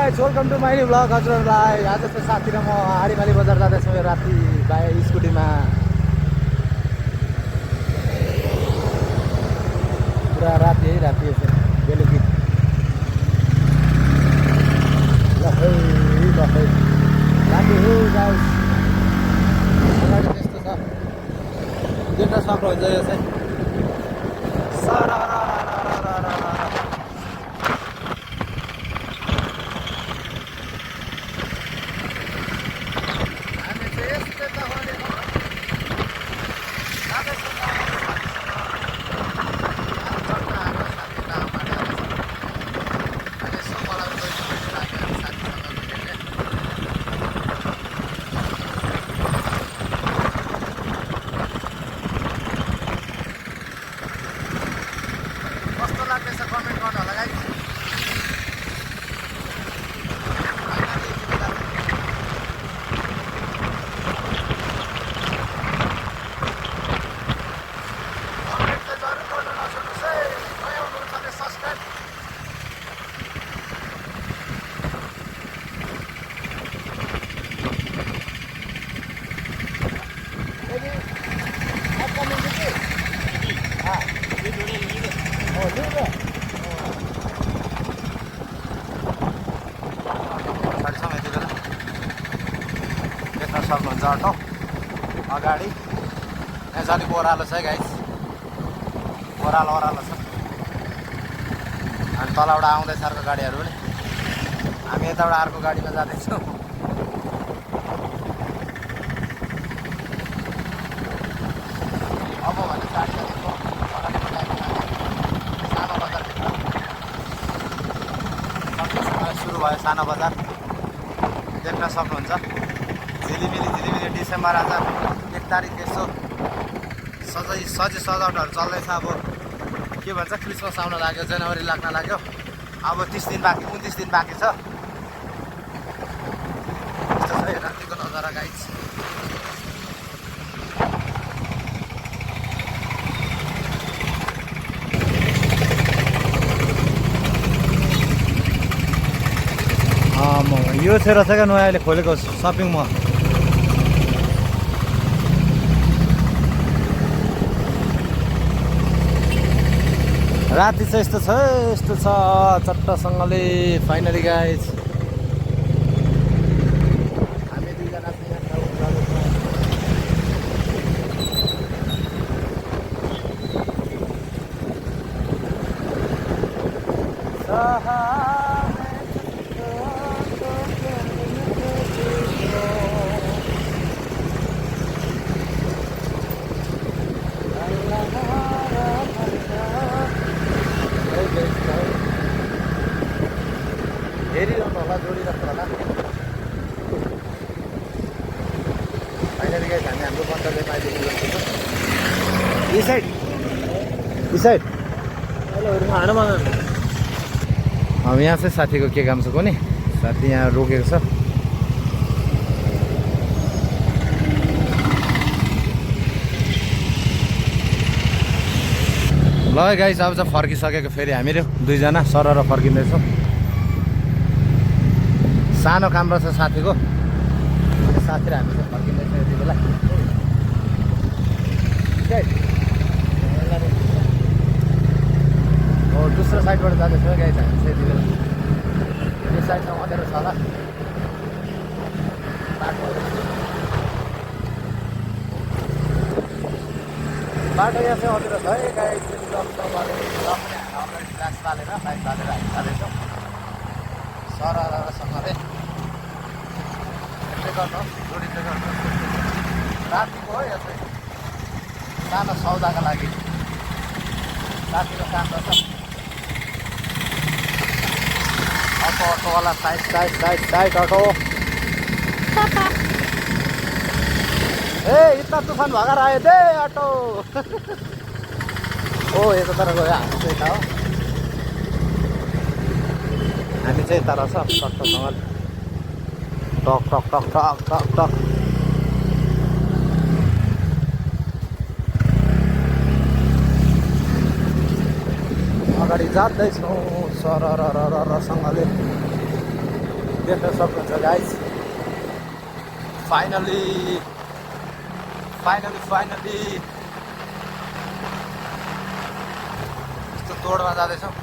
Guys welcome to my vlog हजुरहरूलाई। आज चाहिँ साथी र म आडीमाली बजार जाँदैछौँ राति स्कुटीमा। पुरा राति है, राति बेलुकी लखै राति हो गाइस। अगाडि त्यस्तो छ, देख्न सक्नुहुन्छ यो चाहिँ सक्नुहुन्छ अटो अगाडि। यहाँ चाहिँ अलिक ओह्रालो छ है गाइस, ओह्रालो छ। अनि तलबाट आउँदैछ अर्को गाडीहरू पनि। हामी यताबाट अर्को गाडीमा जाँदैछौँ। अब भने गाडी सानो बजारभित्र सुरु भयो। सानो बजार देख्न सक्नुहुन्छ। झिलिमिली डिसेम्बर आज 1 तारिक यसो सजावटहरू चल्दैछ। अब के भन्छ, क्रिसमस आउन लाग्यो, जनवरी लाग्न लाग्यो। अब 30 दिन बाँकी, 29 दिन बाँकी छ। यस्तो छ रातिको नजारा गाइस। यो चाहिँ रहेछ क्या नयाँ अहिले खोलेको सपिङ मल। राति चाहिँ यस्तो छ चट्टसँगले। फाइनली गाइस हामी दुईजना हेरिरहनु होला, जोडिरहेको होला। फाइनली गाइस हामी हाम्रो गन्तव्यमा आइपुगेको छौँ। यी साइड अब यहाँ चाहिँ साथीको के काम छ कुनै साथी यहाँ रोकेको छ। ल गाइस अब चाहिँ फर्किसकेको, फेरि हामीहरू दुईजना सरर फर्किँदैछौँ। सानो काम रहेछ साथीको, साथी र हामी चाहिँ फर्किँदैछौँ यति बेला। हो दोस्रो साइडबाट जाँदैछ गाइस हामी चाहिँ यति बेला। यो साइडमा अँध्यारो छ होला बाटो। यहाँ चाहिँ अँध्यारो छ है गाइस। ग्लास बालेर बाइक बालेर हामी जाँदैछौँ सरसँगले। जोडिँदै गर्नु रातिको हो। यो चाहिँ सानो सौदाको लागि साथीको काम गर्छ। अटोवाला साइड अटो। ए इतना तूफान भगाएर आयो दे अटो। ओ यता तर गयो। हामी चाहिँ यता हो, हामी चाहिँ यता रहेछ टक्कसँगले। टक अगाडि जाँदैछौँ सरसँगले। देख्न सक्नुहुन्छ गाइज फाइनली यस्तो तोडमा जाँदैछौँ।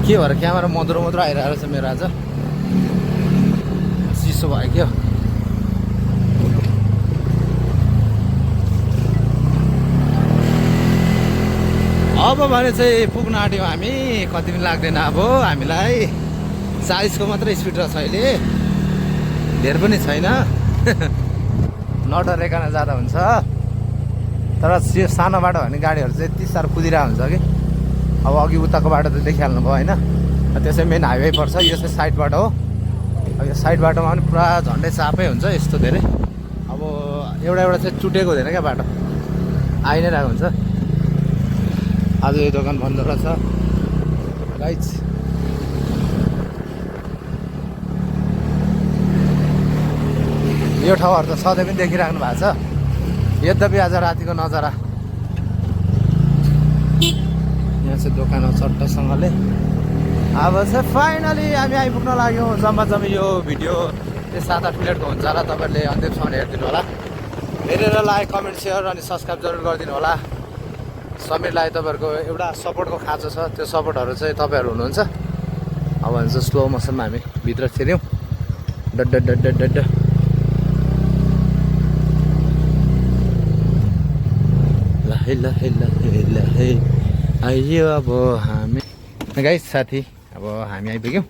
के भएर क्यामेरा मधुरो आइरहेको छ मेरो आज चिसो भयो क्या। अब भने चाहिँ पुग्न आँट्यौँ हामी, कति पनि लाग्दैन। अब हामीलाई 40को मात्रै स्पिड रहेछ अहिले, धेर पनि छैन। नडरेकन जाँदा हुन्छ, तर सानो बाटो भने गाडीहरू चाहिँ यति साह्रो कुदिरहेको हुन्छ कि। अब अघि उताको बाटो त देखिहाल्नु भयो होइन, त्यसै मेन हाइवे पर्छ, यो चाहिँ साइड बाटो हो। अब यो साइड बाटोमा पनि पुरा झन्डै चापै हुन्छ यस्तो धेरै। अब एउटा चाहिँ चुटेको हुँदैन क्या बाटो, आइ नै रहेको हुन्छ। आज यो दोकान बन्द रहेछ गाइज। यो ठाउँहरू त सधैँ पनि देखिराख्नु भएको छ, यद्यपि आज रातिको नजारा। यहाँ चाहिँ दोकान हो चट्टसँगले। अब चाहिँ फाइनली हामी आइपुग्न लाग्यौँ। जम्मा यो भिडियो त्यो 7-8 मिनटको हुन्छ होला, तपाईँहरूले अन्तिमसम्म हेरिदिनु होला। हेरेर लाइक कमेन्ट सेयर अनि सब्सक्राइब जरुर गरिदिनु होला। समीरलाई तपाईँहरूको एउटा सपोर्टको खाँचो छ, त्यो सपोर्टहरू चाहिँ तपाईँहरू हुनुहुन्छ। अब भने चाहिँ स्लो मोसनमा हामी भित्र छिर्यौँ। डड डड डड डड डड ल आइयो अब हामी गाइस साथी। अब हामी आइपुग्यौँ।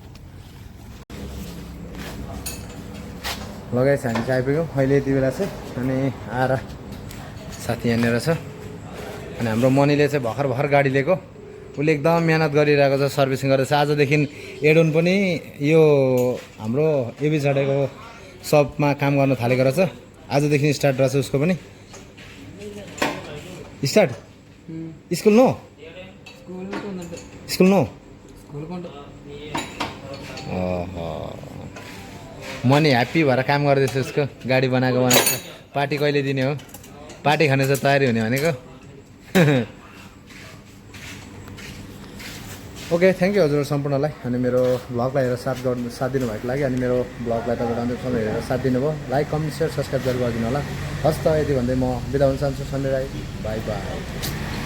ल गाइस हामी चाहिँ आइपुग्यौँ अहिले यति बेला चाहिँ। अनि आएर साथी यहाँनिर छ। अनि हाम्रो मनीले चाहिँ भर्खर गाडी लिएको, उसले एकदम मिहिनेत गरिरहेको छ, सर्भिसिङ गरेर। आजदेखि एडोन पनि यो हाम्रो एबी झडेको सपमा काम गर्न थालेको रहेछ। आजदेखि स्टार्ट रहेछ उसको पनि। Start school no money happy भएर काम गर्दैछ। उसको गाडी बनाएको पार्टी कहिले दिने हो? पार्टी खाने चाहिँ तयारी हुने भनेको। ओके, थ्याङ्क यू हजुर सम्पूर्णलाई। अनि मेरो ब्लगलाई हेरेर साथ दिनुभएको लागि, अनि मेरो ब्लगलाई तपाईँहरू अन्तिमसम्म हेरेर साथ दिनुभयो। लाइक कमेन्ट सेयर सब्सक्राइब गरेर गरिदिनु होला। हस् त, यति भन्दै म बिदा हुन चाहन्छु। Sunday Rai, by by.